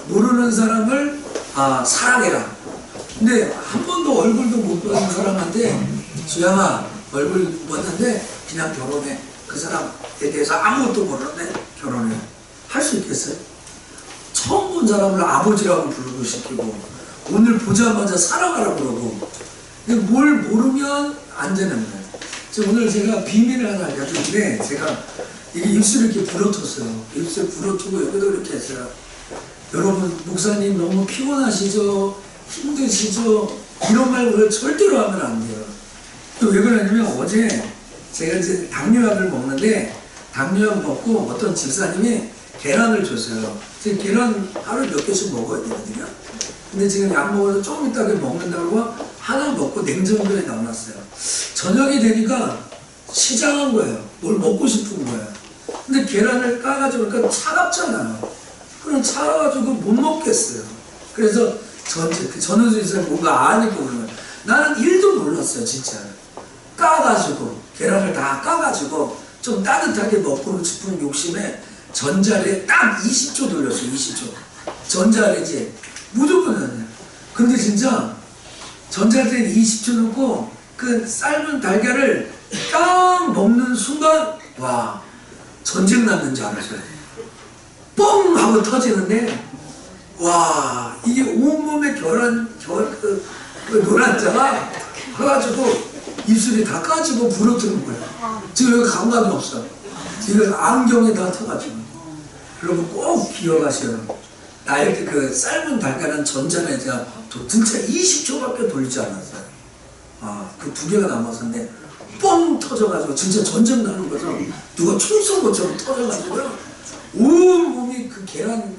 모르는 사람을 사랑해라. 근데 한 번도 얼굴도 못 보는 사람한테 수양아 얼굴 봤는데 그냥 결혼해. 그 사람에 대해서 아무것도 모르는데 결혼해. 할 수 있겠어요? 처음 본 사람을 아버지라고 부르고 시키고 오늘 보자마자 사랑하라고 그러고 뭘 모르면 안 되는 거예요. 오늘 제가 비밀을 하나 알려드리는데 제가 이게 입술을 이렇게 부러뜨었어요. 입술 부러뜨고 여기도 이렇게 했어요. 여러분 목사님 너무 피곤하시죠? 힘드시죠? 이런 말 절대로 하면 안 돼요. 또 왜 그러냐면 어제 제가 이제 당뇨약을 먹는데 당뇨약 먹고 어떤 집사님이 계란을 줬어요. 지금 계란 하루에 몇 개씩 먹어야 되거든요. 근데 지금 약 먹어서 조금 있다가 먹는다고 하나 먹고 냉장고에 넣어놨어요. 저녁이 되니까 시장한 거예요. 뭘 먹고 싶은 거예요. 근데 계란을 까가지고 그러니까 차갑잖아요. 그럼 차가가지고 못 먹겠어요. 그래서 저는 진짜 뭔가 아니고 그러면 나는 1도 몰랐어요. 진짜 까가지고 계란을 다 까가지고 좀 따뜻하게 먹고 싶은 욕심에 전자레인지에 딱 20초 돌렸어요. 20초 전자레인지에 무조건 하네요. 근데 진짜 전자레인지 20초 넣고 그 삶은 달걀을 딱 먹는 순간 와 전쟁 났는 줄 알았어요. 뻥 하고 터지는데 와 이게 온몸에 그 노란자가 해가지고 입술이 다 까지고 부러뜨는 거예요. 지금 여기 감각이 없어. 지금 안경에 다 터가지고. 여러분 꼭 기억하셔요. 나의 그 삶은 달걀은 전자레인지가 도대체 20초밖에 돌리지 않았어요. 그 2개가 남았었는데 뻥 터져가지고 진짜 전쟁 나는 거죠. 누가 총 쏜 것처럼 터져가지고요. 온 몸이 그 계란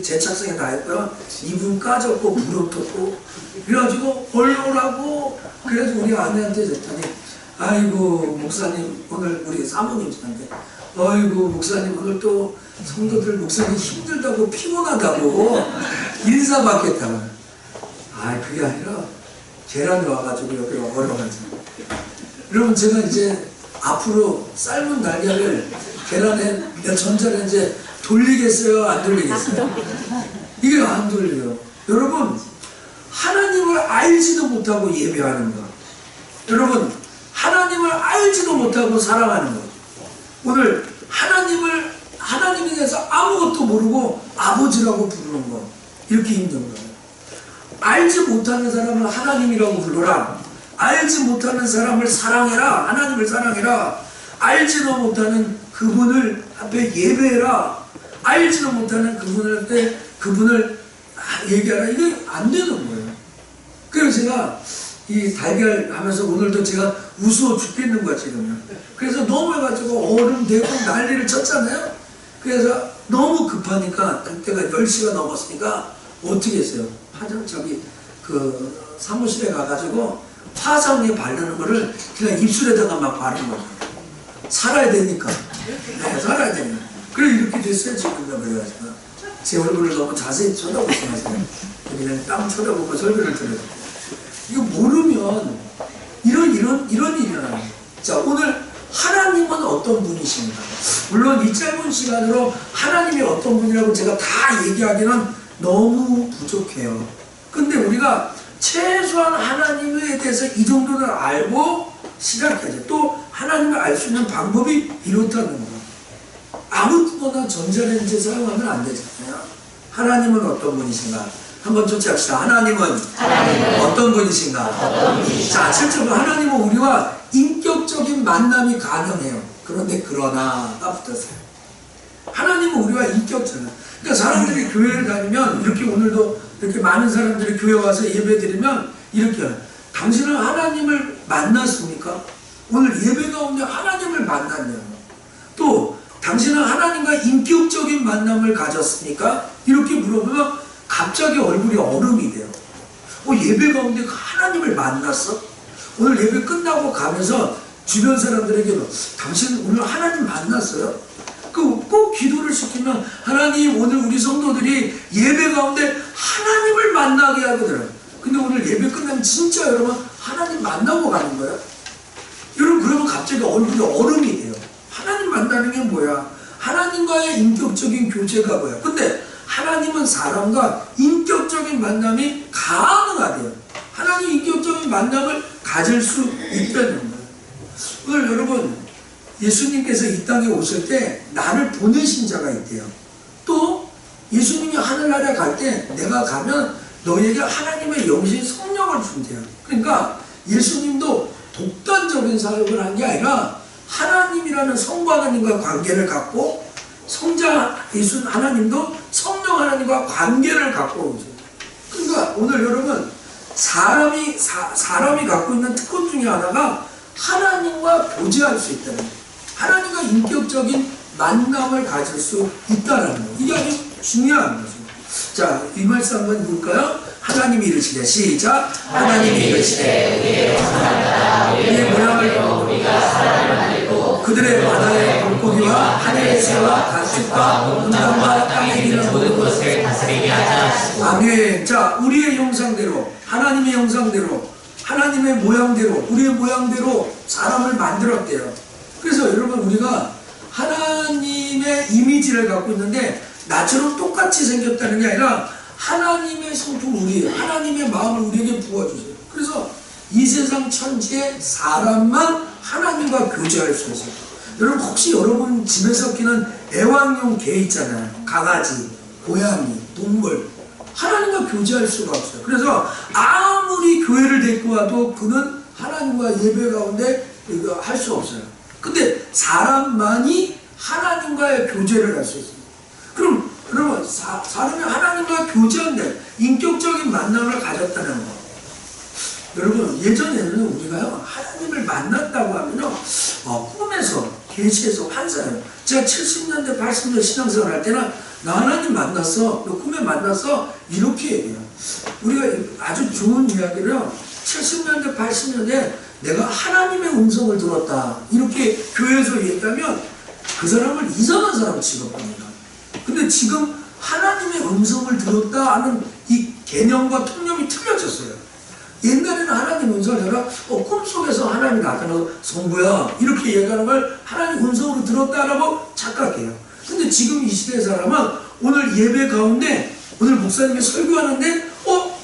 제착성에 다 했고요. 입은 까졌고 부러졌고 그래가지고 얼굴하고 그래서 우리 아내한테 줬더니 아이고 목사님 오늘 우리 사모님한테 아이고 목사님 오늘 또 성도들 목사님 힘들다고 피곤하다고 인사받겠다고. 그게 아니라 계란이 와가지고 여기가 얼어가지고. 여러분 제가 이제 앞으로 삶은 달걀을 계란에 전자레인지에 돌리겠어요? 안 돌리겠어요? 이게 안 돌려요. 여러분 하나님을 알지도 못하고 예배하는 거, 여러분 하나님을 알지도 못하고 사랑하는 거, 오늘 하나님에 대해서 아무것도 모르고 아버지라고 부르는 거, 이렇게 힘든 거예요. 알지 못하는 사람을 하나님이라고 불러라. 알지 못하는 사람을 사랑해라. 하나님을 사랑해라. 알지도 못하는 그분을 앞에 예배해라. 알지도 못하는 그분을 앞에 그분을 얘기하라. 이게 안 되는 거예요. 그래서 제가 이 달걀 하면서 오늘도 제가 우스워 죽겠는 거야 지금요. 그래서 너무 해가지고 얼음 대고 난리를 쳤잖아요. 그래서 너무 급하니까 그때가 10시가 넘었으니까 어떻게 했어요? 그 사무실에 가가지고 화장에 바르는 거를 그냥 입술에다가 막 바르는 거예요. 살아야 되니까. 네, 살아야 되니까. 그래 이렇게 됐어요 지금도. 그래가지고 제 얼굴을 너무 자세히 쳐다보지 마세요. 그냥 땀 쳐다보고 설교를 들어요. 이거 모르면 이런 일이 일어나요. 자, 오늘 하나님은 어떤 분이십니까? 물론 이 짧은 시간으로 하나님이 어떤 분이라고 제가 다 얘기하기는 너무 부족해요. 근데 우리가 최소한 하나님에 대해서 이 정도는 알고 시작해야죠. 또 하나님을 알 수 있는 방법이 이렇다는 거예요. 아무거나 전자레인지 사용하면 안 되잖아요. 하나님은 어떤 분이신가? 한번 쫓아합시다. 하나님은 어떤 분이신가? 자, 실제로 하나님은 우리와 인격적인 만남이 가능해요. 그러나가 붙었어요. 하나님은 우리와 인격적인. 그러니까 사람들이 교회를 다니면 이렇게 오늘도 이렇게 많은 사람들이 교회 와서 예배 드리면 이렇게 당신은 하나님을 만났습니까? 오늘 예배 가운데 하나님을 만났냐고. 또 당신은 하나님과 인격적인 만남을 가졌습니까? 이렇게 물어보면 갑자기 얼굴이 얼음이 돼요. 예배 가운데 하나님을 만났어? 오늘 예배 끝나고 가면서 주변 사람들에게 당신 오늘 하나님 만났어요? 꼭 기도를 시키면 하나님 오늘 우리 성도들이 예배 가운데 하나님을 만나게 하거든요. 근데 오늘 예배 끝나면 진짜 여러분 하나님 만나고 가는 거예요? 여러분 그러면 갑자기 얼굴이 얼음이 돼요. 하나님 만나는 게 뭐야? 하나님과의 인격적인 교제가 뭐야? 근데 하나님은 사람과 인격적인 만남이 가능하대요. 하나님 인격적인 만남을 가질 수 있다는 거예요. 오늘 여러분, 예수님께서 이 땅에 오실 때 나를 보내신 자가 있대요. 또 예수님이 하늘나라에 갈 때 내가 가면 너에게 하나님의 영신 성령을 준대요. 그러니까 예수님도 독단적인 사역을 한 게 아니라 하나님이라는 성부 하나님과 관계를 갖고 성자 예수 하나님도 성령 하나님과 관계를 갖고 오죠. 그러니까 오늘 여러분, 사람이 갖고 있는 특권 중에 하나가 하나님과 교제할 수 있다는 거예요. 하나님과 인격적인 만남을 가질 수 있다는 거예요. 이게 아주 중요한 거죠. 자, 이 말씀 한번 볼까요? 하나님이 이르시되, 시작. 하나님이 이르시되 우리의 모양을 우리가 사람을 만들고 그들의 바다의 물고기와 하늘의 새와 가축과 온당과 땅에 있는 모든 것을 다스리게 하자 하시고. 아멘. 자, 우리의 형상대로, 하나님의 형상대로, 하나님의 모양대로, 우리의 모양대로 사람을 만들었대요. 그래서 여러분, 우리가 하나님의 이미지를 갖고 있는데 나처럼 똑같이 생겼다는 게 아니라 하나님의 성품, 하나님의 마음을 우리에게 부어주세요. 그래서 이 세상 천지에 사람만 하나님과 교제할 수 있어요. 여러분, 혹시 여러분 집에서 키우는 애완용 개 있잖아요. 강아지, 고양이, 동물. 하나님과 교제할 수가 없어요. 그래서 아무리 교회를 데리고 와도 그는 하나님과 예배 가운데 할 수 없어요. 근데 사람만이 하나님과의 교제를 할 수 있어요. 그럼 여러분, 사람이 하나님과 교제한데 인격적인 만남을 가졌다는 거. 여러분, 예전에는 우리가요, 하나님을 만났다고 하면요, 꿈에서, 계시에서, 환상해요. 제가 70년대, 80년대 신앙생활 할 때는 나 하나님 만났어, 너 꿈에 만났어, 이렇게 얘기해요. 우리가 아주 좋은 이야기를요, 70년대, 80년대 내가 하나님의 음성을 들었다, 이렇게 교회에서 얘기하면 그 사람을 이상한 사람 취급합니다. 근데 지금 하나님의 음성을 들었다 하는 이 개념과 통념이 틀려졌어요. 옛날에는 하나님 음성을 내가 꿈속에서 하나님이 나타나서 성부야 이렇게 얘기하는 걸 하나님 음성으로 들었다라고 착각해요. 근데 지금 이 시대의 사람은 오늘 예배 가운데 오늘 목사님이 설교하는데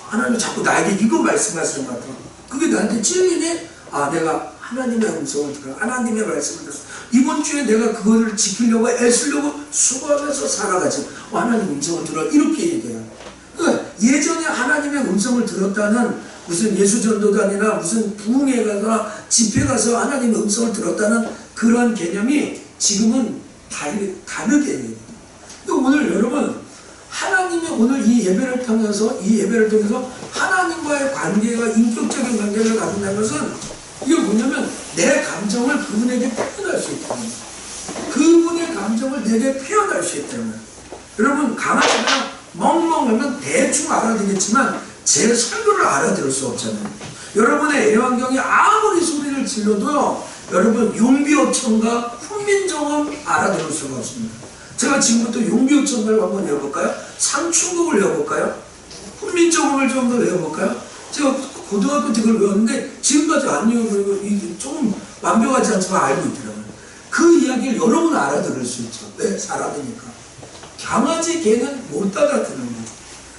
하나님이 자꾸 나에게 이거 말씀하시는 것 같아. 그게 나한테 찔리네. 아, 내가 하나님의 음성을 들어, 하나님의 말씀을 들었어. 이번 주에 내가 그거를 지키려고 애쓰려고 수고하면서 살아가지. 하나님 음성을 들어, 이렇게 얘기해요. 그러니까 예전에 하나님의 음성을 들었다는 무슨 예수전도가 아니라 무슨 부흥회 가거나 집회 가서 하나님의 음성을 들었다는 그런 개념이 지금은 다르게 얘기해요. 그러니까 오늘 여러분, 하나님의 오늘 이 예배를 통해서 하나님과의 관계가 인격적인 관계를 가진다는 것은 이게 뭐냐면 내 감정을 그분에게 표현할 수 있다는 거예요. 그분의 감정을 내게 표현할 수 있다는 거예요. 여러분, 강아지가 멍멍하면 대충 알아듣겠지만 제 설교를 알아들을 수 없잖아요. 여러분의 애완경이 아무리 소리를 질러도요, 여러분 용비어천과 훈민정음 알아들을 수가 없습니다. 제가 지금부터 용비어천을 한번 외워볼까요? 상충곡을 외워볼까요? 훈민정음을 좀 더 외워볼까요? 제가 고등학교 때 그걸 외웠는데 지금까지 안 외워버리고 조금 완벽하지 않지만 알고 있더라고요. 그 이야기를 여러분 알아들을 수 있죠. 왜? 사람이니까. 강아지, 개는 못 알아듣는 거예요.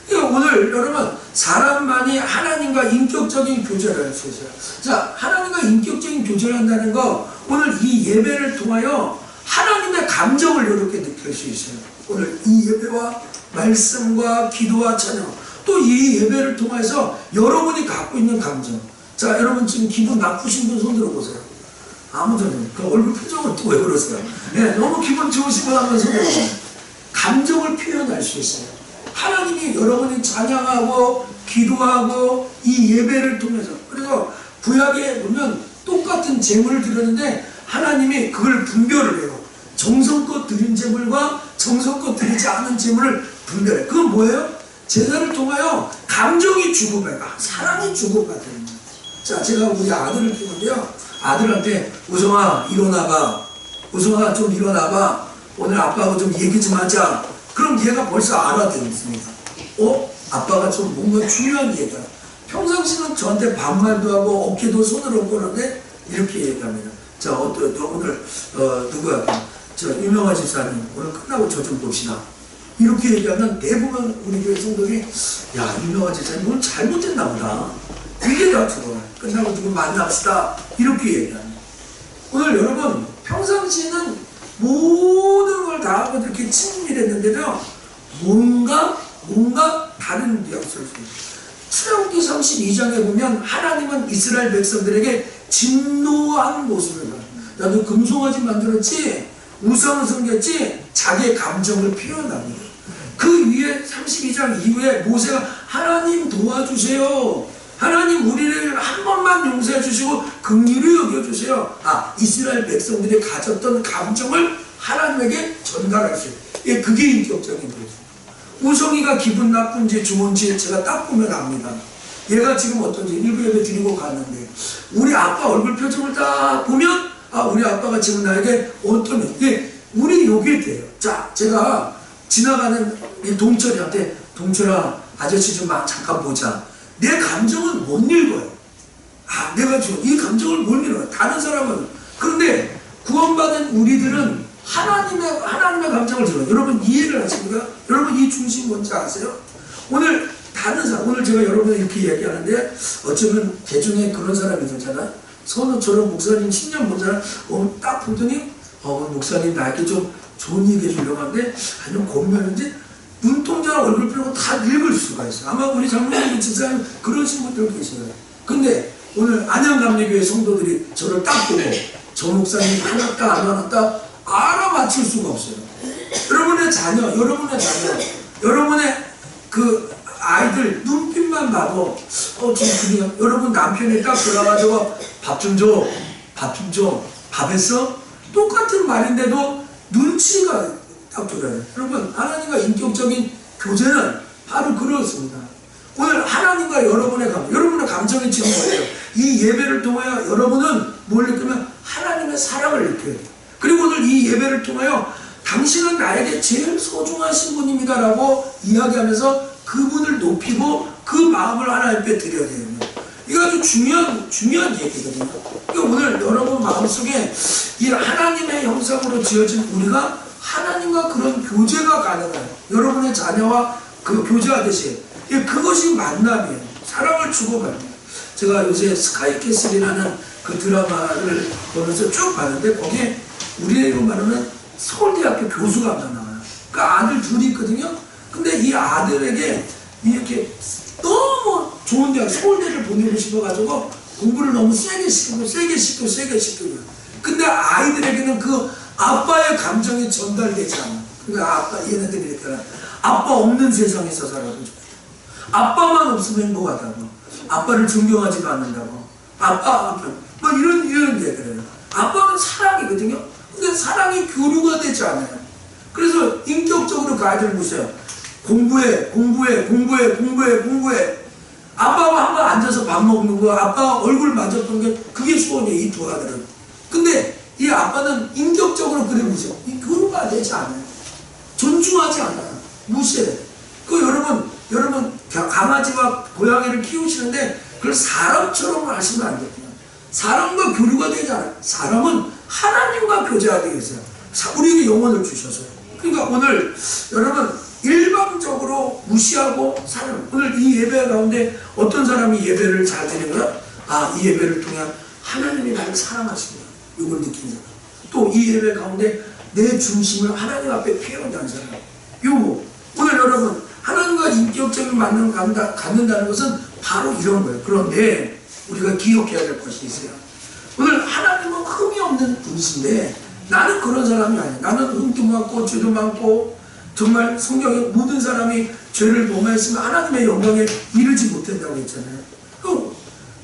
그러니까 오늘 여러분, 사람만이 하나님과 인격적인 교제를 할 수 있어요. 자, 하나님과 인격적인 교제를 한다는 거, 오늘 이 예배를 통하여 하나님의 감정을 이렇게 느낄 수 있어요. 오늘 이 예배와 말씀과 기도와 찬양, 또 이 예배를 통해서 여러분이 갖고 있는 감정. 자, 여러분 지금 기분 나쁘신 분 손 들어보세요. 아무도 없네요. 그 얼굴 표정은 또 왜 그러세요? 네, 너무 기분 좋으신 분 한번 손 들어보세요. 감정을 표현할 수 있어요. 하나님이 여러분이 찬양하고 기도하고 이 예배를 통해서, 그래서 구약에 보면 똑같은 제물을 드렸는데 하나님이 그걸 분별을 해요. 정성껏 드린 제물과 정성껏 드리지 않은 제물을 분별해. 그건 뭐예요? 제사를 통하여 감정이 주고받아, 사랑이 주고받는 거예요. 자, 제가 우리 아들을 키우는데요, 아들한테 우성아 일어나봐, 우성아 좀 일어나봐, 오늘 아빠하고 좀 얘기 좀 하자. 그럼 얘가 벌써 알아듣습니다. 아빠가 좀 뭔가 중요한 얘기야. 평상시는 저한테 반말도 하고 어깨도 손을 얹고 그러는데 이렇게 얘기합니다. 자, 오늘 누구야? 저 유명한 집사님 오늘 끝나고 저 좀 봅시다. 이렇게 얘기하면 대부분 우리 교회 성도들이 야 유명한 제자님 오늘 잘못됐나 보다. 이게 다 들어와요. 끝나고 누구 만납시다 이렇게 얘기하는. 오늘 여러분 평상시에는 모든 걸 다 하고 이렇게 친밀했는데도 뭔가 다른 뉘앙스를 써요. 출애굽기 32장에 보면 하나님은 이스라엘 백성들에게 진노한 모습을 봐요. 나도 금송아지 만들었지, 우상을 섬겼지, 자기의 감정을 표현합니다. 그 위에 32장 이후에 모세가 하나님 도와주세요. 하나님 우리를 한 번만 용서해 주시고 긍휼히 여겨주세요. 이스라엘 백성들이 가졌던 감정을 하나님에게 전달하세요. 예, 그게 인격적인 거죠. 우성이가 기분 나쁜지 좋은지 제가 딱 보면 압니다. 얘가 지금 어떤지 일부 예배 드리고 갔는데 우리 아빠 얼굴 표정을 딱 보면 우리 아빠가 지금 나에게 어떤 게 우리 요게 돼요. 자, 제가 지나가는 이 동철이한테 동철아 아저씨 좀 잠깐 보자. 내 감정은 못 읽어요. 내가 지금 이 감정을 못 읽어요. 다른 사람은. 그런데 구원받은 우리들은 하나님의 감정을 들어요. 여러분 이해를 하십니까? 여러분 이 중심 뭔지 아세요? 오늘 다른 사람, 오늘 제가 여러분을 이렇게 얘기하는데 어쩌면 대중에 그런 사람이 있잖아요. 선우처럼 목사님 10년 본 사람 딱 보더니 목사님 나에게 좀 좋은 얘기 해주려고 하는데 아니면 고민하는지 눈동자랑 얼굴 빼고 다 읽을 수가 있어요. 아마 우리 장로님 집사님 그러신 분들 계시어요. 근데 오늘 안양감리교회 성도들이 저를 딱 보고 저 목사님 화났다 안 화났다 알아맞힐 수가 없어요. 여러분의 자녀, 여러분의 그 아이들 눈빛만 봐도 좀 그냥 여러분 남편이 딱 들어가가지고 밥 좀 줘, 밥 했어? 똑같은 말인데도 눈치가 딱 들어요. 여러분 하나님과 인격적인 교제는 바로 그렇습니다. 오늘 하나님과 여러분의 감정이 지금 뭐예요? 이 예배를 통하여 여러분은 뭘 느끼면 하나님의 사랑을 느껴요. 그리고 오늘 이 예배를 통하여 당신은 나에게 제일 소중하신 분입니다 라고 이야기하면서 그분을 높이고 그 마음을 하나님께 드려야 돼요. 이거 아주 중요한 얘기거든요. 그러니까 오늘 여러분 마음속에 이 하나님의 형상으로 지어진 우리가 하나님과 그런 교제가 가능해요. 여러분의 자녀와 그 교제하듯이 그것이 만남이에요. 사랑을 주고받는. 제가 요새 스카이캐슬이라는 그 드라마를 보면서 쭉 봤는데 거기에 우리로 말하면 서울대학교 교수가 한 명 나와요. 그 아들 둘이 있거든요. 근데 이 아들에게 이렇게 너무 좋은 대학 서울대를 보내고 싶어가지고 공부를 너무 세게 시키고 근데 아이들에게는 그 아빠의 감정이 전달되지 않아. 그러니까 얘네들이 이렇게 아빠 없는 세상에서 살아도 좋다. 아빠만 없으면 행복하다고. 아빠를 존경하지도 않는다고. 아빠 뭐 이런 얘기를 해요. 아빠는 사랑이거든요. 근데 사랑이 교류가 되지 않아요. 그래서 인격적으로 그 아이들을 보세요. 공부해. 아빠가 한번 앉아서 밥 먹는 거, 아빠 얼굴 만졌던 게 그게 소원이에요. 이 두 아들은. 근데 이 아빠는 인격적으로 그래 보세요. 이 교류가 되지 않아요. 존중하지 않아요. 무시해요. 여러분 강아지와 고양이를 키우시는데 그걸 사람처럼 하시면 안 돼요. 사람과 교류가 되지 않아요. 사람은 하나님과 교제하기 위해서요. 우리에게 영혼을 주셔서요. 그러니까 오늘 여러분 일방적으로 무시하고 사는 오늘 이 예배 가운데 어떤 사람이 예배를 잘 드리고요. 이 예배를 통해 하나님이 나를 사랑하시구나. 이걸 느끼는 사람. 또 이 예배 가운데 내 중심을 하나님 앞에 피워온다는 사람. 요거 오늘 여러분 하나님과 인격적인 만남을 갖는다는 것은 바로 이런 거예요. 그런데 우리가 기억해야 될 것이 있어요. 오늘 하나님은 흠이 없는 분이신데 나는 그런 사람이 아니야. 나는 흠도 많고 죄도 많고 정말 성경에 모든 사람이 죄를 범하였으면 하나님의 영광에 이르지 못한다고 했잖아요.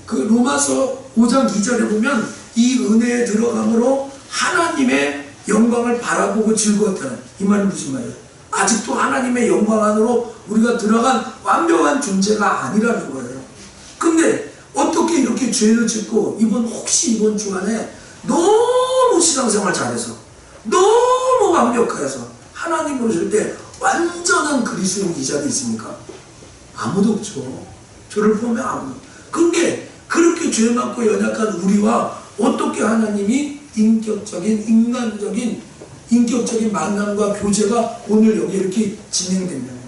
그 로마서 5장 2절에 보면 이 은혜에 들어감으로 하나님의 영광을 바라보고 즐거웠다는 이 말은 무슨 말이에요? 아직도 하나님의 영광 안으로 우리가 들어간 완벽한 존재가 아니라는 거예요. 근데 어떻게 이렇게 죄를 짓고 혹시 이번 주간에 너무 신앙생활 잘해서 너무 완벽해서 하나님 보실 때 완전한 그리스도인 이 자리에 있습니까? 아무도 없죠. 저를 보면 아무도. 그런데 그렇게 죄 많고 연약한 우리와 어떻게 하나님이 인격적인 인간적인 인격적인 만남과 교제가 오늘 여기 이렇게 진행된다는 거예요.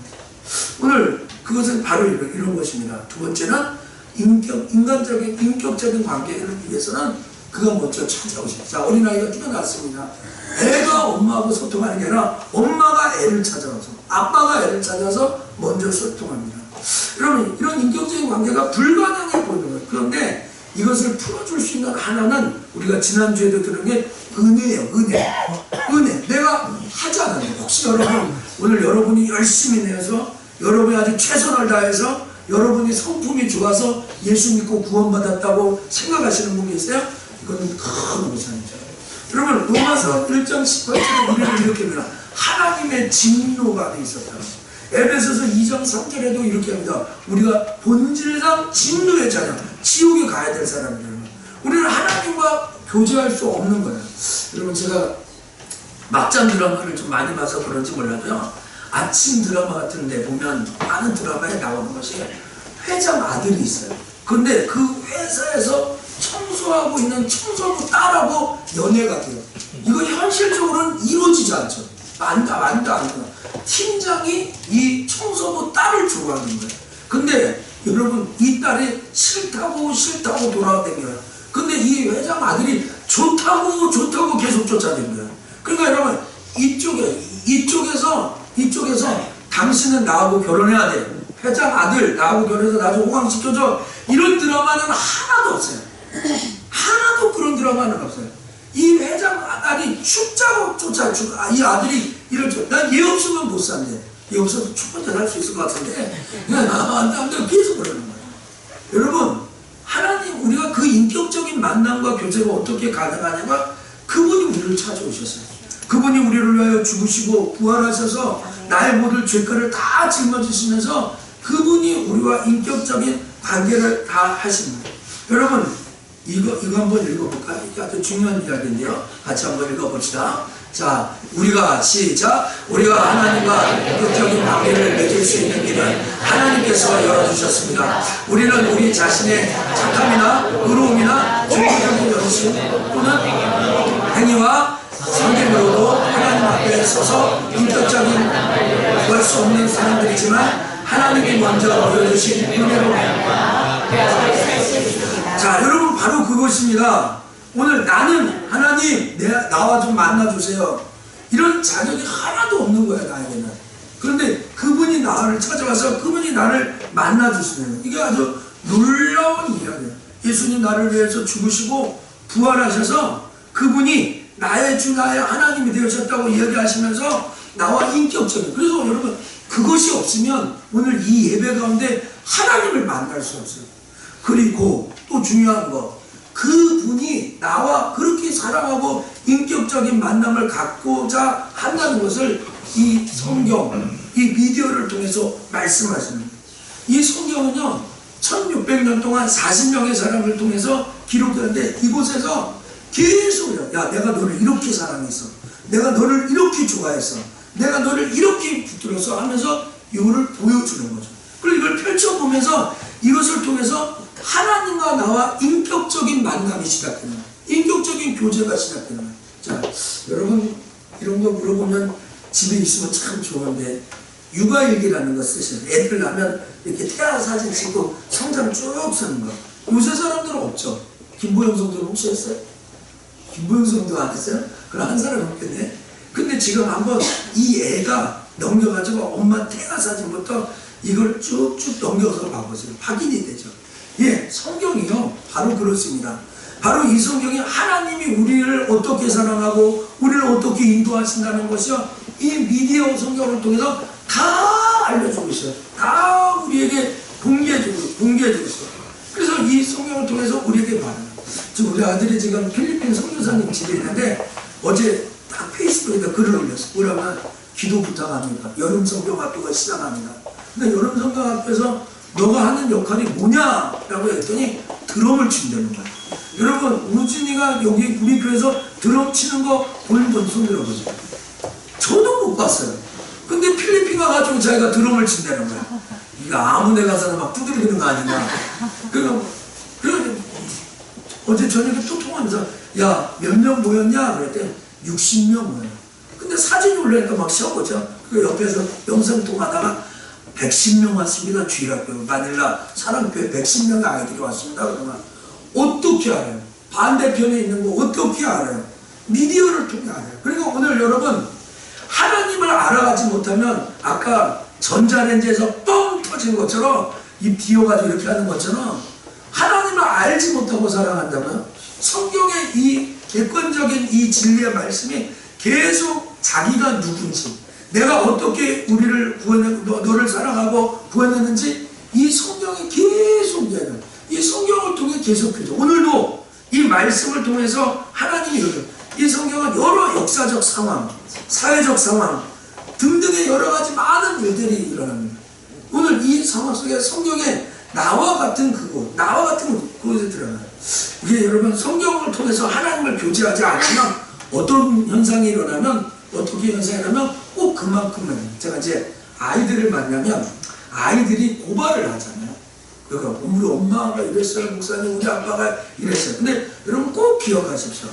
오늘 그것은 바로 이런 것입니다. 두 번째는 인격적인 관계를 위해서는 그가 먼저 찾아오십니다. 자, 어린아이가 뛰어났습니다. 애가 엄마하고 소통하는 게 아니라 엄마가 애를 찾아와서, 아빠가 애를 찾아서 먼저 소통합니다. 여러분, 이런 인격적인 관계가 불가능해 보이는 거예요. 그런데 이것을 풀어줄 수 있는 하나는 우리가 지난주에도 들은 게 은혜예요. 은혜. 내가 하지 않았는데, 혹시 여러분, 오늘 여러분이 열심히 내서 여러분이 아주 최선을 다해서 여러분이 성품이 좋아서 예수 믿고 구원받았다고 생각하시는 분 계세요? 이거는 큰 오산이죠. 여러분, 로마서 1장 18절에 우리는 이렇게 합니다. 하나님의 진노가 돼 있었다. 에베소서 2장 3절에도 이렇게 합니다. 우리가 본질상 진노의 자녀, 지옥에 가야 될 사람들은 우리는 하나님과 교제할 수 없는 거예요. 여러분, 제가 막장 드라마를 좀 많이 봐서 그런지 몰라도요, 아침 드라마 같은 데 보면 많은 드라마에 나오는 것이 회장 아들이 있어요. 그런데 그 회사에서 청소하고 있는 청소부 딸하고 연애가 돼요. 이거 현실적으로는 이루어지지 않죠. 안 돼. 팀장이 이 청소부 딸을 좋아하는 거예요. 근데 여러분, 이 딸이 싫다고 돌아다녀요. 근데 이 회장 아들이 좋다고 계속 쫓아다니는 거예요. 그러니까 여러분, 이쪽에서 당신은 나하고 결혼해야 돼. 회장 아들 나하고 결혼해서 나 좀 호강시켜줘. 이런 드라마는 하나도 없어요. 하나도 그런 드라마는 없어요. 이 회장 아들이 죽자고 이 아들이 이럴 줄, 난 얘 없으면 못 산대. 얘 없어도 충분히 살 수 있을 것 같은데, 안 계속 그러는 거예요. 여러분, 하나님, 우리가 그 인격적인 만남과 교제가 어떻게 가능하냐면 그분이 우리를 찾아오셨어요. 그분이 우리를 위하여 죽으시고 부활하셔서 나의 모든 죄가를 다 짊어지시면서 그분이 우리와 인격적인 관계를 다 하십니다. 여러분, 이거 한번 읽어볼까요? 이게 아주 중요한 이야기인데요. 같이 한번 읽어봅시다. 자, 우리가 시작. 우리가 하나님과 인격적인 관계를 맺을 수 있는 길은 하나님께서 열어주셨습니다. 우리는 우리 자신의 착함이나 의로움이나 종교적인 연신 또는 행위와 성경으로도 하나님 앞에 서서 인격적인 구할 수 없는 사람들이지만 하나님이 먼저 보여주신 은혜로 자, 여러분, 바로 그것입니다. 오늘 나는 하나님 나와 좀 만나주세요. 이런 자격이 하나도 없는 거야, 나에게는. 그런데 그분이 나를 찾아와서 그분이 나를 만나주시는, 이게 아주 놀라운 이야기예요. 예수님 나를 위해서 죽으시고 부활하셔서 그분이 나의 주 나의 하나님이 되셨다고 이야기하시면서 나와 인격적인, 그래서 여러분, 그것이 없으면 오늘 이 예배 가운데 하나님을 만날 수 없어요. 그리고 또 중요한 거, 그분이 나와 그렇게 사랑하고 인격적인 만남을 갖고자 한다는 것을 이 성경, 이 미디어를 통해서 말씀하시는 거예요. 이 성경은요 1600년 동안 40명의 사람을 통해서 기록되는데, 이곳에서 계속 야, 내가 너를 이렇게 사랑했어, 내가 너를 이렇게 좋아했어, 내가 너를 이렇게 붙들어서 하면서 이거를 보여주는 거죠. 그리고 이걸 펼쳐보면서 이것을 통해서 하나님과 나와 인격적인 만남이 시작되는 거예요. 인격적인 교제가 시작되는 거예요. 자, 여러분, 이런 거 물어보면 집에 있으면 참 좋은데, 육아일기라는 거 쓰셔요. 애들 낳으면 이렇게 태아 사진 찍고 성장 쭉 쓰는 거. 요새 사람들은 없죠. 김보영 성도는 혹시 했어요? 김보영 성도 안 했어요? 그럼 한 사람 없겠네. 근데 지금 한번 이 애가 넘겨가지고 엄마 태아 사진부터 이걸 쭉쭉 넘겨서 봐보세요. 확인이 되죠. 예, 성경이요 바로 그렇습니다. 바로 이 성경이 하나님이 우리를 어떻게 사랑하고 우리를 어떻게 인도하신다는 것이요, 이 미디어 성경을 통해서 다 알려주고 있어요. 다 우리에게 공개해주고 있어요. 그래서 이 성경을 통해서 우리에게 말해요. 지금 우리 아들이 지금 필리핀 선교사님 집에 있는데 어제 딱 페이스북에다 글을 올렸어요. 뭐라면 기도 부탁합니다. 여름 성경학교가 시작합니다. 근데 여름 성경학교에서 너가 하는 역할이 뭐냐라고 했더니 드럼을 친다는 거야. 여러분, 우진이가 여기 우리 교회에서 드럼 치는 거 본 분 손 들어보세요. 저도 못 봤어요. 근데 필리핀 가가지고 자기가 드럼을 친다는 거야. 이거 아무 데 가서는 막 두드리는 거 아닌가. 그리고 어제 저녁에 또 통화하면서 야, 몇 명 모였냐? 그랬더니 60명 모여. 근데 사진이 올라니까 막 시험보죠. 그 옆에서 영상통화하다가 110명 왔습니다. 주일학교 마닐라 사랑교회 110명의 아이들이 왔습니다. 그러면 어떻게 알아요? 반대편에 있는 거 어떻게 알아요? 미디어를 통해 알아요. 그러니까 오늘 여러분 하나님을 알아가지 못하면 아까 전자레인지에서 뻥 터진 것처럼 입 비워가지고 이렇게 하는 것처럼 하나님을 알지 못하고 살아간다면 성경의 이 객관적인 이 진리의 말씀이 계속 자기가 누군지 내가 어떻게 우리를 너를 사랑하고 구원했는지 이 성경이 계속 이야기해요. 이 성경을 통해 계속해요. 오늘도 이 말씀을 통해서 하나님이 이 성경은 여러 역사적 상황, 사회적 상황 등등의 여러 가지 많은 일들이 일어납니다. 오늘 이 상황 속에 성경에 나와 같은 그곳, 나와 같은 그곳에 들어가요. 이게 여러분 성경을 통해서 하나님을 교제하지 않으면 어떤 현상이 일어나면 어떻게 현상이 일어나면 꼭 그만큼은 제가 이제 아이들을 만나면 아이들이 고발을 하잖아요. 그러니까 우리 엄마가 이랬어요. 목사님 우리 아빠가 이랬어요. 근데 여러분 꼭 기억하십시오.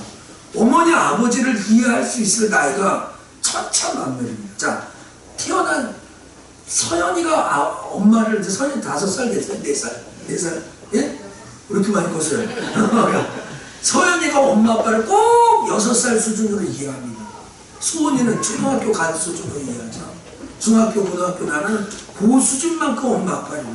어머니 아버지를 이해할 수 있을 나이가 천차만별입니다. 자, 태어난 서연이가 엄마를 이제 서연이 5살 됐어요. 4살? 예? 왜 이렇게 많이 컸어요? 서연이가 엄마 아빠를 꼭 6살 수준으로 이해합니다. 수원이는 초등학교 간 수준으로 이해하죠. 중학교, 고등학교 나는 그 수준만큼 엄마 아빠를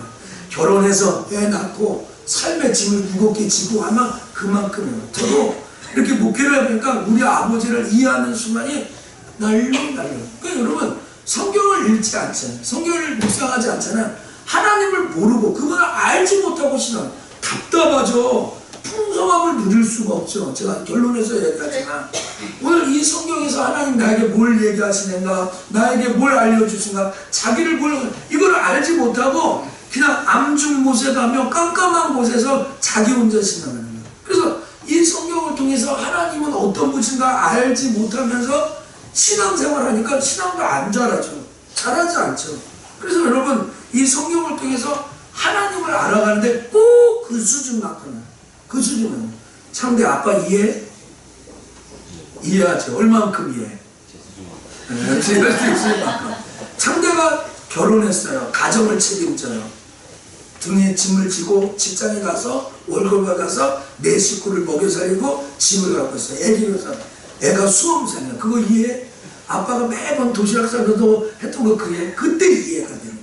결혼해서 애 낳고 삶의 짐을 무겁게 지고 하면 그만큼이에요. 저도 이렇게 목회를 해보니까 우리 아버지를 이해하는 순간이 날로. 그러니까 여러분 성경을 읽지 않잖아요. 성경을 묵상하지 않잖아요. 하나님을 모르고 그걸 알지 못하고 신앙 답답하죠. 풍성함을 누릴 수가 없죠. 제가 결론에서 얘기하지만 오늘 이 성경에서 하나님 나에게 뭘 얘기하시는가, 나에게 뭘 알려주신가, 자기를 이걸 알지 못하고 그냥 암중못에 가며 깜깜한 곳에서 자기 혼자 신앙하는 거예요. 그래서 이 성경을 통해서 하나님은 어떤 분인가 알지 못하면서 신앙생활하니까 신앙도 안 잘하죠. 잘하지 않죠. 그래서 여러분 이 성경을 통해서 하나님을 알아가는데 꼭 그 수준만큼은 그 수준은 상대 아빠 이해하죠. 얼만큼 이해? 이해할 수 있을 만큼. 상대가 결혼했어요. 가정을 책임져요. 등에 짐을 지고 직장에 가서 월급 받아서 내 식구를 먹여 살리고 짐을 갖고 있어요. 애가 수험생이야. 그거 이해해? 아빠가 매번 도시락 싸줘도 했던 거 그때 이해가 되는 거예요.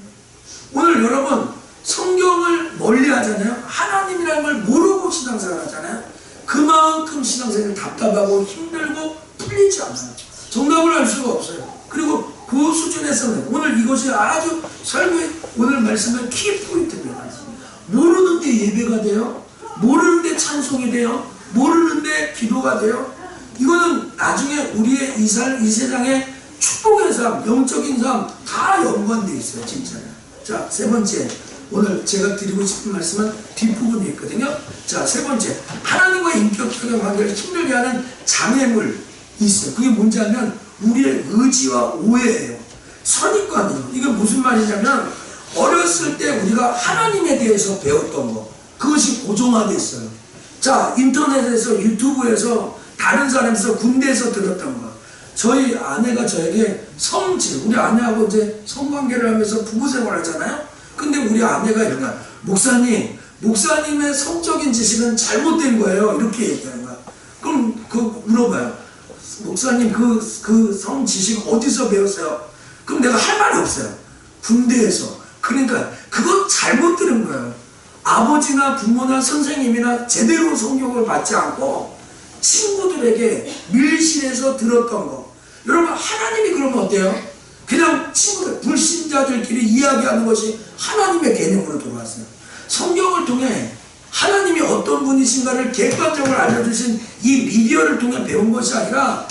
오늘 여러분 성경을 멀리 하잖아요. 하나님이라는 걸 모르고 신앙생활 하잖아요. 그만큼 신앙생활이 답답하고 힘들고 풀리지 않아요. 정답을 알 수가 없어요. 그리고 그 수준에서는 오늘 이것이 아주 설교의 오늘 말씀의 키포인트입니다. 모르는데 예배가 돼요. 모르는데 찬송이 돼요. 모르는데 기도가 돼요. 이거는 나중에 우리의 이 세상의 축복의 삶, 영적인 삶 다 연관되어 있어요. 진짜요. 자, 세 번째 오늘 제가 드리고 싶은 말씀은 뒷부분이 있거든요. 자, 세 번째 하나님과 인격적인 관계를 힘들게 하는 장애물이 있어요. 그게 뭔지 하면 우리의 의지와 오해예요. 선입관이에요. 이게 무슨 말이냐면 어렸을 때 우리가 하나님에 대해서 배웠던 거 그것이 고정화되어 있어요. 자, 인터넷에서 유튜브에서 다른 사람에서 군대에서 들었던 거 저희 아내가 저에게 우리 아내하고 이제 성관계를 하면서 부부생활 하잖아요. 근데 우리 아내가 이런 거야. 목사님의 성적인 지식은 잘못된 거예요. 이렇게 얘기하는 거야. 그럼 물어봐요. 목사님 그 성 지식 어디서 배웠어요? 그럼 내가 할 말이 없어요. 군대에서. 그러니까 그건 잘못 들은 거예요. 아버지나 부모나 선생님이나 제대로 성경을 받지 않고 친구들에게 밀실에서 들었던 거. 여러분 하나님이 그러면 어때요? 그냥 친구들, 불신자들끼리 이야기하는 것이 하나님의 개념으로 들어왔어요. 성경을 통해 하나님이 어떤 분이신가를 객관적으로 알려주신 이 미디어를 통해 배운 것이 아니라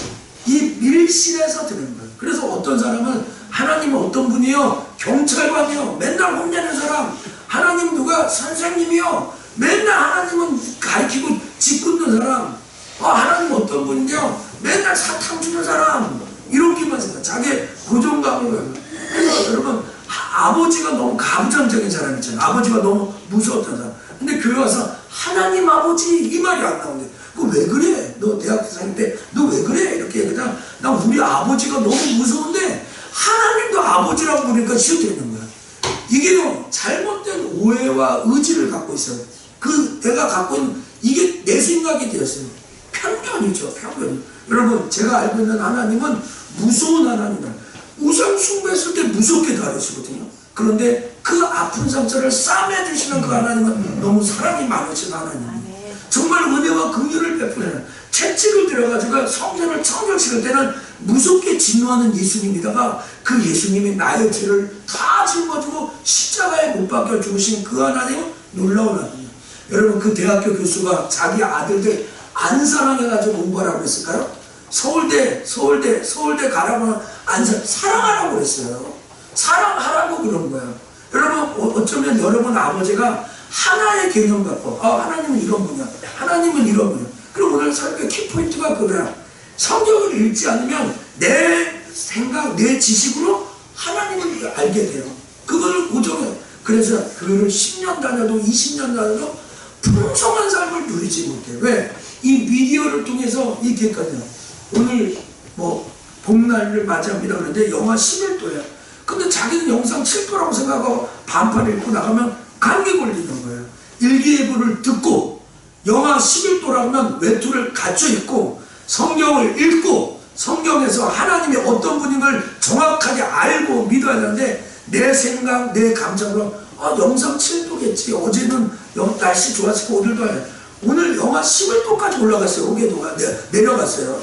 이 밀실에서 들은 거예요. 그래서 어떤 사람은 하나님은 어떤 분이요? 경찰관이요. 맨날 혼내는 사람. 하나님 누가? 선생님이요. 맨날 하나님은 가르치고 짓궂는 사람. 하나님 어떤 분이요? 맨날 사탕 주는 사람. 이렇게만 생각. 자기 고정감을. 그래서 여러분 아버지가 너무 감정적인 사람 있잖아요. 아버지가 너무 무서웠던 사람. 근데 교회 와서 하나님 아버지 이 말이 안 나오는데 그거 왜 그래? 너 대학교 다닐 때 너 왜 그래? 이렇게 얘기하면 나 우리 아버지가 너무 무서운데 하나님도 아버지라고 부르니까 싫어지는 거야. 이게요, 잘못된 오해와 의지를 갖고 있어요. 그 내가 갖고 있는 이게 내 생각이 되었어요. 편견이죠, 편견. 여러분, 제가 알고 있는 하나님은 무서운 하나님이다. 우상 숭배했을 때 무섭게 다루시거든요. 그런데 그 아픈 상처를 싸매주시는 그 하나님은 너무 사랑이 많으신 하나님이에요. 정말 은혜와 긍휼을 베푸는, 채찍을 들여가지고 성전을 청결시킬 때는 무섭게 진노하는 예수님이다가 그 예수님이 나의 죄를 다 짊어지고 십자가에 못 박혀 죽으신 그 하나님은 놀라운 하나님. 여러분, 그 대학교 교수가 자기 아들들 안 사랑해가지고 공부하라고 했을까요? 서울대 가라고 사랑하라고 그랬어요. 사랑하라고 그런 거예요. 여러분, 어쩌면 여러분 아버지가 하나의 개념 갖고, 하나님은 이런 분이야, 하나님은 이런 분이야. 그럼 오늘 설교 키포인트가 그거야. 성경을 읽지 않으면 내 생각, 내 지식으로 하나님을 알게 돼요. 그걸 고정해요. 그래서 교회를 10년 다녀도 20년 다녀도 풍성한 삶을 누리지 못해요. 왜? 이 미디어를 통해서 이게까지요. 오늘 뭐 복날을 맞이합니다 그런데 영하 11도야. 근데 자기는 영상 7도라고 생각하고 반팔 입고 나가면 감기 걸리는 거예요. 일기예보를 듣고 영하 11도라면 외투를 갖춰 입고 성경을 읽고 성경에서 하나님이 어떤 분인 걸 정확하게 알고 믿어야 되는데 내 생각, 내 감정으로 영상 7도겠지. 어제는 날씨 좋았을 거 오늘 영하 11도까지 올라갔어요. 오게도가 내려갔어요.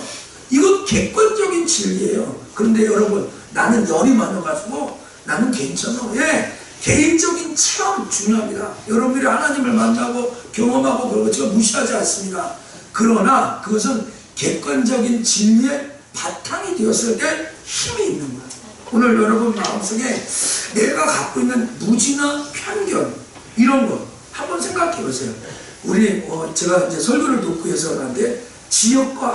이거 객관적인 진리예요. 그런데 여러분, 나는 열이 많아가지고 나는 괜찮아. 예, 개인적인 체험 중요합니다. 여러분들이 하나님을 만나고 경험하고 그런 거 제가 무시하지 않습니다. 그러나 그것은 객관적인 진리의 바탕이 되었을 때 힘이 있는 거예요. 오늘 여러분 마음속에 내가 갖고 있는 무지나 편견 이런 거 한번 생각해 보세요. 우리 제가 이제 설교를 돕고 해서 그러는데 지역과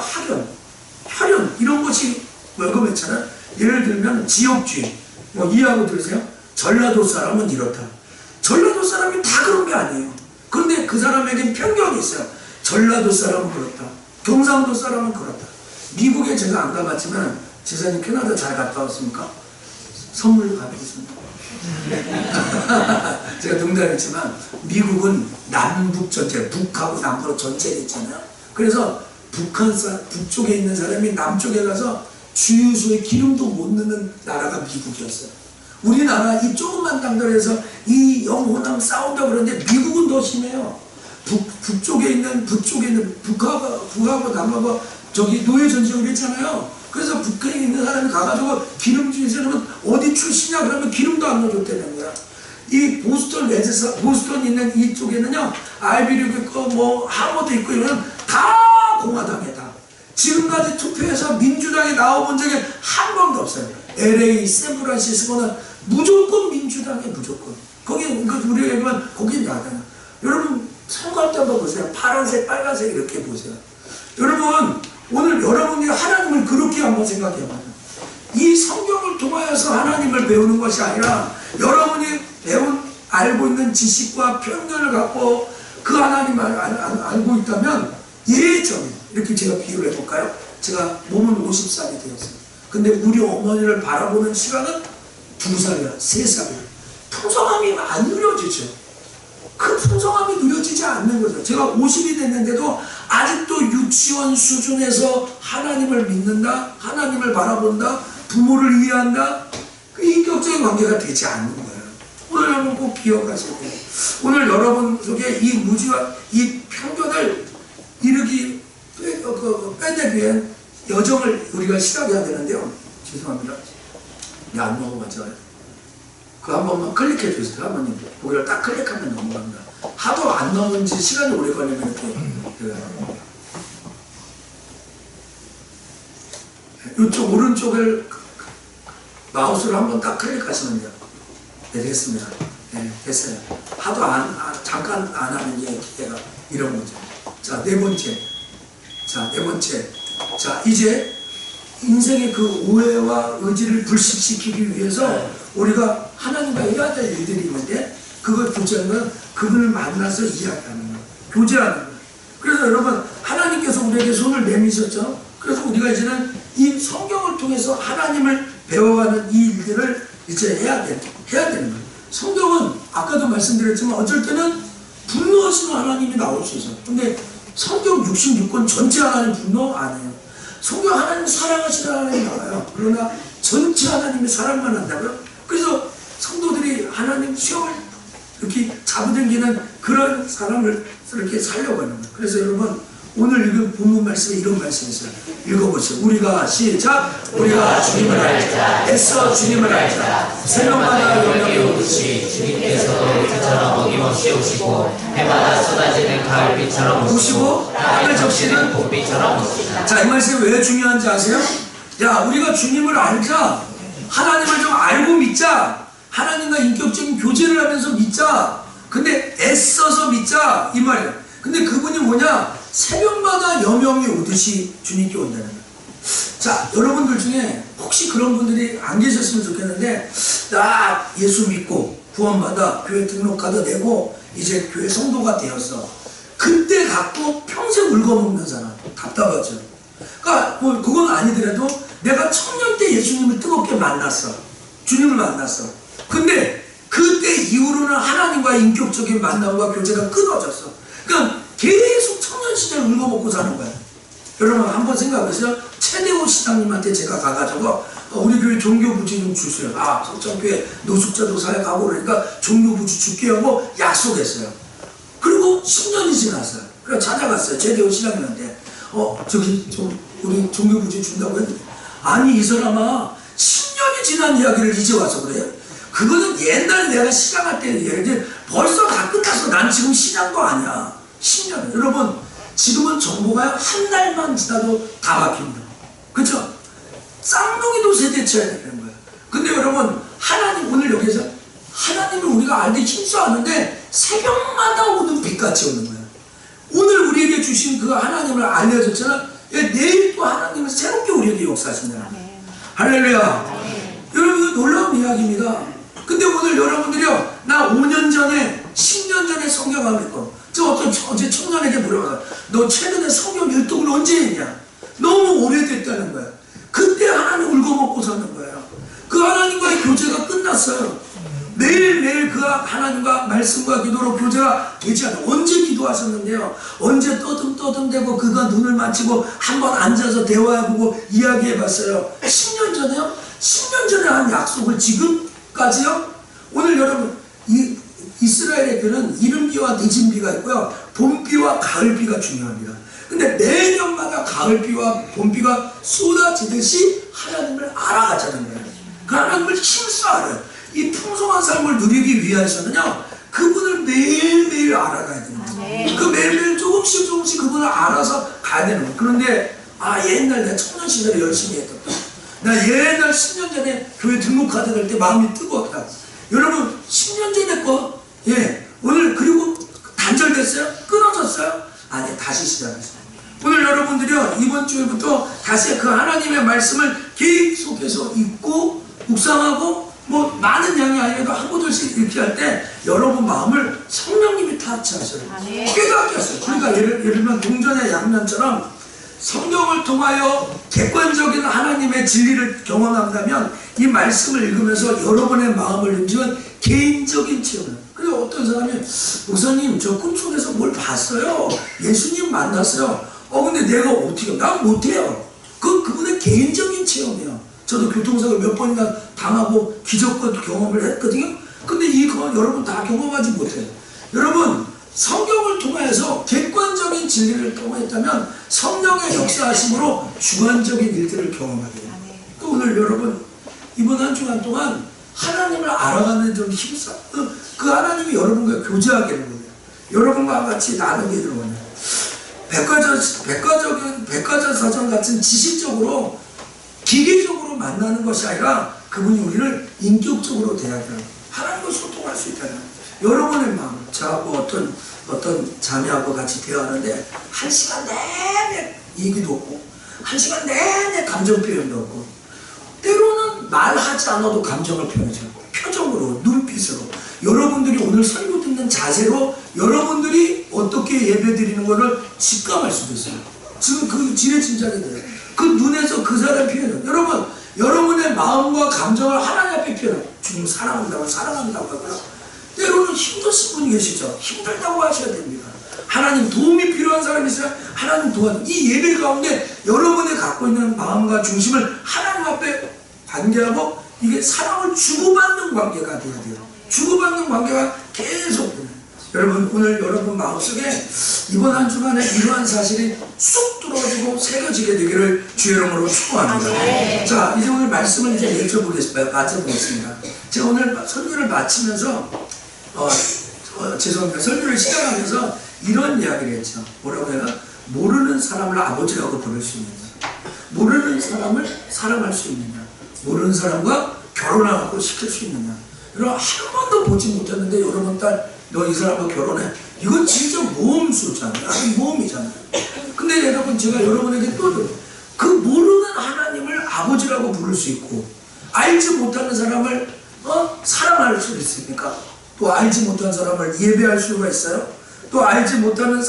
혈연 이런 것이 welcome했잖아요. 예를 들면 지역주의 이해하고 들으세요? 전라도 사람은 이렇다. 전라도 사람이 다 그런 게 아니에요. 그런데 그 사람에겐 편견이 있어요. 전라도 사람은 그렇다. 경상도 사람은 그렇다. 미국에 제가 안 가봤지만 지사님 캐나다 잘 갔다 왔습니까? 선물 가보겠습니다. 제가 농담했지만 미국은 남북 전체, 북하고 남부로 전체가 있잖아요. 그래서 북쪽에 있는 사람이 남쪽에 가서 주유소에 기름도 못 넣는 나라가 미국이었어요. 우리나라 이 조그만 땅들에서 이 영호남 싸운다 그러는데 미국은 더 심해요. 북쪽에 있는 북하고 남하고 저기 노예 전쟁을 했잖아요. 그래서 북한에 있는 사람이 가가지고 기름주의 사람은 어디 출신이냐 그러면 기름도 안 넣어줬다는 거야. 이 보스턴 있는 이쪽에는요, 아이비리그 있고 뭐 하버드 있고 이거는 다 공화당이다. 지금까지 투표해서 민주당이 나와본 적이 한 번도 없어요. LA, 샌프란시스코는 무조건 민주당이 무조건. 거기 우리가 얘기하면 거기 나가요. 여러분 선거할 때 한번 보세요. 파란색, 빨간색 이렇게 보세요. 여러분 오늘 여러분이 하나님을 그렇게 한번 생각해봐요. 이 성경을 통하여서 하나님을 배우는 것이 아니라 여러분이 알고 있는 지식과 편견을 갖고 그 하나님을 알고 있다면 예전에 이렇게 제가 비유를 해볼까요? 제가 몸은 50살이 되었어요. 근데 우리 어머니를 바라보는 시간은 2살이야, 3살이야. 풍성함이 안 누려지죠. 그 풍성함이 누려지지 않는 거죠. 제가 50이 됐는데도 아직도 유치원 수준에서 하나님을 믿는다, 하나님을 바라본다, 부모를 이해한다, 그 인격적인 관계가 되지 않는 거예요. 오늘 여러분 꼭 기억하셔야 돼요. 오늘 여러분 속에 이 무지와 이 편견을 이렇게 빼내기 위한 여정을 우리가 시작해야 되는데요. 죄송합니다. 안 넘어가죠. 그거 한 번만 클릭해 주세요. 한번 거기를 딱 클릭하면 넘어갑니다. 하도 안 넘은지 시간이 오래 걸리면 이렇게 이쪽 오른쪽을 마우스를 한번 딱 클릭하시면 돼요. 네, 됐습니다. 네, 됐어요. 하도 잠깐 안 하면 얘가 이런 거죠. 자, 네 번째. 자, 이제 인생의 그 오해와 의지를 불식시키기 위해서 우리가 하나님과 해야 될 일들이 있는데 그걸 교제하는 그분을 만나서 이야기하는 거예요. 교제하는 거예요. 그래서 여러분 하나님께서 우리에게 손을 내미셨죠. 그래서 우리가 이제는 이 성경을 성경을 통해서 하나님을 배워가는 이 일들을 이제 해야 되는 거예요. 성경은 아까도 말씀드렸지만 어쩔 때는 분노하시는 하나님이 나올 수 있어요. 근데 성경 66권 전체 하나님 분노 아니에요. 성경 하나님 사랑하시는 하나님이 나와요. 그러나 전체 하나님의 사랑만 한다고요? 그래서 성도들이 하나님 시험을 이렇게 잡아당기는 그런 사람을 이렇게 살려고 하는 거예요. 그래서 여러분 오늘 읽은 본문 말씀에 이런 말씀이 있어요. 읽어보세요. 우리가 시작. 우리가 주님을 알자. 애써 주님을 알자. 새벽마다 영역에 오듯이 주님께서도 그처럼 어김없이 오시고 해마다 쏟아지는 가을비처럼 오시고 땅을 적시는 봄비처럼 오시다. 자, 이 말씀이 왜 중요한지 아세요? 야, 우리가 주님을 알자. 하나님을 좀 알고 믿자. 하나님과 인격적인 교제를 하면서 믿자. 근데 애써서 믿자 이 말이에요. 근데 그분이 뭐냐? 새벽마다 여명이 오듯이 주님께 온다는 거예요. 자, 여러분들 중에 혹시 그런 분들이 안 계셨으면 좋겠는데, 나 예수 믿고 구원받아 교회 등록카드 내고 이제 교회 성도가 되었어. 그때 갖고 평생 울거먹는 사람 답답하죠. 그러니까 뭐 그건 아니더라도 내가 청년 때 예수님을 뜨겁게 만났어. 주님을 만났어. 근데 그때 이후로는 하나님과 인격적인 만남과 교제가 끊어졌어. 그러니까 계속 청년 시절 울고먹고 사는 거야. 여러분 한번 생각해보세요. 최대호 시장님한테 제가 가가지고 우리 교회 종교부지 좀 주세요. 아, 석천교회 노숙자도 사역하고 그러니까 종교부지 줄게 하고 약속했어요. 그리고 10년이 지났어요. 그래서 찾아갔어요. 최대호 시장님한테 저기 좀 우리 종교부지 준다고 했는데, 아니 이 사람아 10년이 지난 이야기를 이제 와서 그래요? 그거는 옛날에 내가 시장할 때 얘기지 벌써 다 끝났어. 난 지금 시장도 아니야. 10년. 여러분 지금은 정보가 한 달만 지나도 다 바뀝니다. 그렇죠? 쌍둥이도 세대쳐야 되는 거예요. 근데 여러분 하나님 오늘 여기서 하나님을 우리가 알기 힘써하는데 새벽마다 오는 빛같이 오는 거예요. 오늘 우리에게 주신 그 하나님을 알려줬잖아. 내일 또 하나님은 새롭게 우리에게 역사하신다. 할렐루야. 여러분 놀라운 이야기입니다. 근데 오늘 여러분들이요, 나 5년 전에 10년 전에 성경을 읽고 저 어떤 어제 청년에게 물어봐요. 너 최근에 성경 일독을 언제 했냐? 너무 오래됐다는 거야. 그때 하나님 울고먹고 사는 거예요. 그 하나님과의 교제가 끝났어요. 매일매일 그 하나님과 말씀과 기도로 교제가 되지 않아요. 언제 기도하셨는데요? 언제 떠듬대고 그가 눈을 맞추고 한번 앉아서 대화해보고 이야기해봤어요. 10년 전에요? 10년 전에 한 약속을 지금까지요? 오늘 여러분 이스라엘의 교는 이른비와 늦은비가 있고요. 봄비와 가을비가 중요합니다. 근데 매년마다 가을비와 봄비가 쏟아지듯이 하나님을 알아가자는 거예요. 그 하나님을 힘써 알아요. 이 풍성한 삶을 누리기 위해서는요, 그분을 매일매일 알아가야 되는 거예요. 그 매일매일 조금씩 그분을 알아서 가야 되는 거예요. 그런데 옛날 내가 청년 시절에 열심히 했던 나 옛날 10년 전에 교회 등록카드 낼 때 마음이 뜨거웠다. 여러분 10년 전에 거 오늘 그리고 단절됐어요? 끊어졌어요? 아니, 다시 시작했어요. 오늘 여러분들이요, 이번 주에부터 다시 그 하나님의 말씀을 계속해서 읽고 묵상하고 뭐 많은 양이 아니라도 한 구절씩 읽게 할 때 여러분 마음을 성령님이 타치하셔요. 깨닫게 하세요. 그러니까 예를 들면 동전의 양면처럼 성경을 통하여 객관적인 하나님의 진리를 경험한다면 이 말씀을 읽으면서 여러분의 마음을 움직이는 개인적인 체험을. 그리고 어떤 사람이 목사님 저 꿈속에서 뭘 봤어요. 예수님 만났어요. 근데 내가 어떻게 해요? 난 못해요. 그분의 개인적인 체험이에요. 저도 교통사고 몇 번이나 당하고 기적과 경험을 했거든요. 근데 이거 여러분 다 경험하지 못해요. 여러분 성경을 통해서 객관적인 진리를 통했다면 성령의 역사하심으로 주관적인 일들을 경험하게 돼요. 또 오늘 여러분 이번 한 주간 동안 하나님을 알아가는 좀 힘써 그 하나님이 여러분과 교제하게 되는 거예요. 여러분과 같이 나누게 되는 거예요. 백과사전 같은 지식적으로 기계적으로 만나는 것이 아니라 그분이 우리를 인격적으로 대하게 하고 하나님과 소통할 수 있다는 거예요. 여러분의 마음, 저하고 어떤 자매하고 같이 대화하는데 1시간 내내 얘기도 없고 1시간 내내 감정 표현도 없고 때로는 말하지 않아도 감정을 표현하죠. 표정으로, 눈빛으로. 여러분들이 오늘 설교 듣는 자세로 여러분들이 어떻게 예배 드리는 것을 직감할 수도 있어요. 지금 그 지레짐작이 돼요. 그 눈에서 그 사람 표현을. 여러분 마음과 감정을 하나님 앞에 표현해. 주님 사랑한다고 하고요. 때로는 힘드신 분이 계시죠. 힘들다고 하셔야 됩니다. 하나님 도움이 필요한 사람이 있어요. 하나님 도와줘. 이 예배 가운데 여러분이 갖고 있는 마음과 중심을 하나님 앞에 관계하고 이게 사랑을 주고받는 관계가 돼야 돼요. 주고받는 관계가 계속 돼요. 여러분 오늘 여러분 마음속에 이번 한 주간에 이러한 사실이 쑥 들어지고 새겨지게 되기를 주의 이름으로 축복합니다. 자 이제 오늘 말씀을 이제 여쭤보겠습니다. 제가 오늘 설교를 마치면서 죄송합니다. 설교를 시작하면서 이런 이야기를 했죠. 뭐라고 해요? 모르는 사람을 아버지라고 부를 수 있느냐, 모르는 사람을 사랑할 수 있느냐, 모르는 사람과 결혼하고 시킬 수 있느냐. 여러분 한 번도 보지 못했는데 여러분 딸 너 이 사람과 결혼해. 이건 진짜 모험수잖아요. 아니 모험이잖아요. 근데 여러분 제가 여러분에게 또 그 모르는 하나님을 아버지라고 부를 수 있고 알지 못하는 사람을 사랑할 수 있습니까? 또 알지 못한 사람을 예배할 수가 있어요. 또 알지 못하는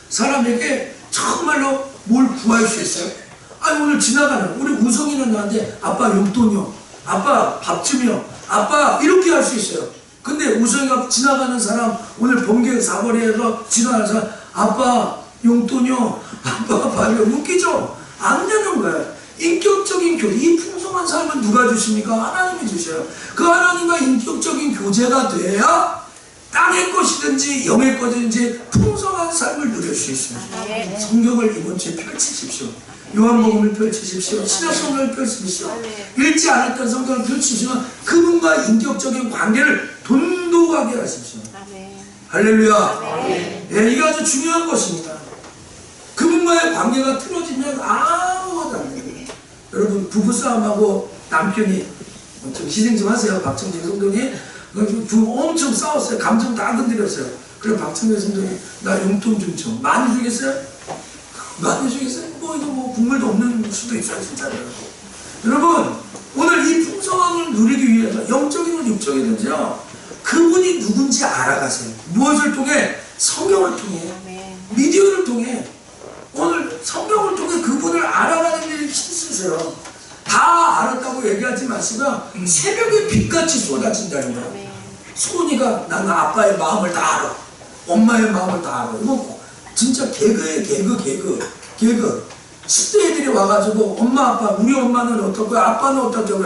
사람에게 정말로 뭘 구할 수 있어요. 아니 오늘 지나가는 우리 우성이는 나한테 아빠 용돈이요, 아빠 밥 좀요, 아빠 이렇게 할 수 있어요. 근데 우성이가 지나가는 사람 오늘 번개 사거리에서 지나가는 사람 아빠 용돈이요, 아빠 밥이요, 웃기죠? 안 되는 거예요. 인격적인 교제, 이 풍성한 삶을 누가 주십니까? 하나님이 주셔요. 그 하나님과 인격적인 교제가 돼야 땅의 것이든지 영의 것이든지 풍성한 삶을 누릴 수 있어요. 성경을 이번 주에 펼치십시오. 요한복음을 펼치십시오. 신약성경을 펼치십시오. 읽지 않았던 성경을 펼치시면 그분과 인격적인 관계를 돈독하게 하십시오. 할렐루야. 예, 이게 아주 중요한 것입니다. 그분과의 관계가 틀어지면 아무것도 안 돼요. 여러분 부부싸움하고 남편이 좀 희생 좀 하세요. 박정진 성도님 엄청 싸웠어요. 감정 다 건드렸어요. 그래 박정진 성도님 나 용돈 좀 줘. 많이 주겠어요? 많이 주겠어요? 이거 뭐 국물도 없는 수도 있어요 진짜로. 여러분 오늘 이 풍성함을 누리기 위해서 영적이든 육적이든지요 그분이 누군지 알아가세요. 무엇을 통해? 성경을 통해, 미디어를 통해. 오늘 성경을 통해 그분을 알아가는 일을 힘쓰세요. 다 알았다고 얘기하지 마시고 새벽에 빛같이 쏟아진다는 거예요. 소은이가 나는 아빠의 마음을 다 알아, 엄마의 마음을 다 알아. 이거 진짜 개그예요. 개그 10대 애들이 와가지고 엄마 아빠 우리 엄마는 어떻고 아빠는 어떻고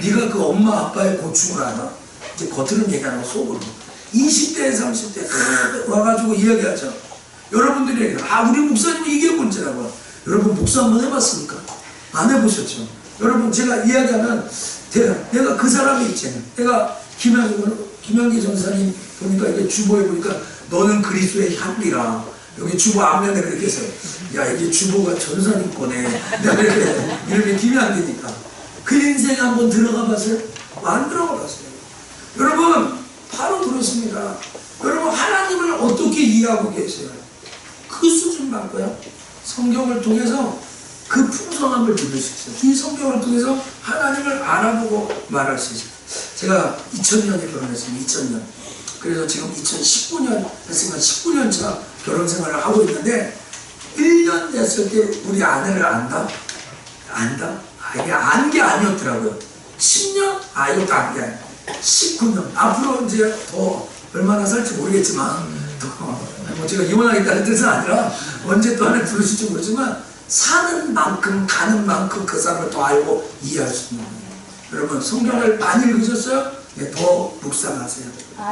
네가 그 엄마 아빠의 고충을 알아? 이제 겉으로는 얘기 안 하고 속으로 20대 30대 와가지고 이야기하죠. 여러분들이 얘기해요. 우리 목사님은 이게 문제라고. 여러분 목사 한번 해봤습니까? 안 해보셨죠? 여러분 제가 이야기하면 내가 그 사람이 있잖아요. 내가 김양기 전사님 보니까 이게 주보에 보니까 너는 그리스도의 향기라. 여기 주보 앞면에 그렇게 했어요. 야 이게 주보가 전사님 거네. 이렇게 김양기니까. 그 인생에 한번 들어가 봤어요? 안 들어가 봤어요. 여러분 바로 그렇습니다. 여러분 하나님을 어떻게 이해하고 계세요? 그 수준만큼요. 성경을 통해서 그 풍성함을 누릴 수 있어요. 이 성경을 통해서 하나님을 알아보고 말할 수 있어요. 제가 2000년에 결혼했습니다. 2000년. 그래서 지금 2019년 했으니까 19년 차 결혼 생활을 하고 있는데 1년 됐을 때 우리 아내를 안다? 이게 안 게 아니었더라고요. 10년? 이것도 안 게 아니에요. 19년. 앞으로 이제 더 얼마나 살지 모르겠지만 뭐 제가 이혼하겠다는 뜻은 아니라 언제 또 하나 부르실지 모르지만 사는 만큼 가는 만큼 그 사람을 더 알고 이해할 수 있는 거예요. 여러분 성경을 많이 읽으셨어요? 네, 더 묵상하세요.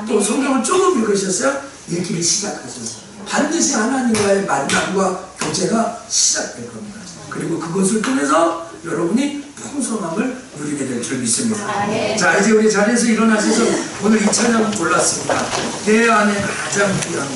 또 성경을 조금 읽으셨어요? 읽기 시작하세요. 반드시 하나님과의 만남과 교제가 시작될 겁니다. 그리고 그것을 통해서 여러분이 풍성함을 누리게 될 줄 믿습니다. 자 이제 우리 자리에서 일어나셔서 오늘 이 찬양을 골랐습니다. 내 안에 가장 귀한 것.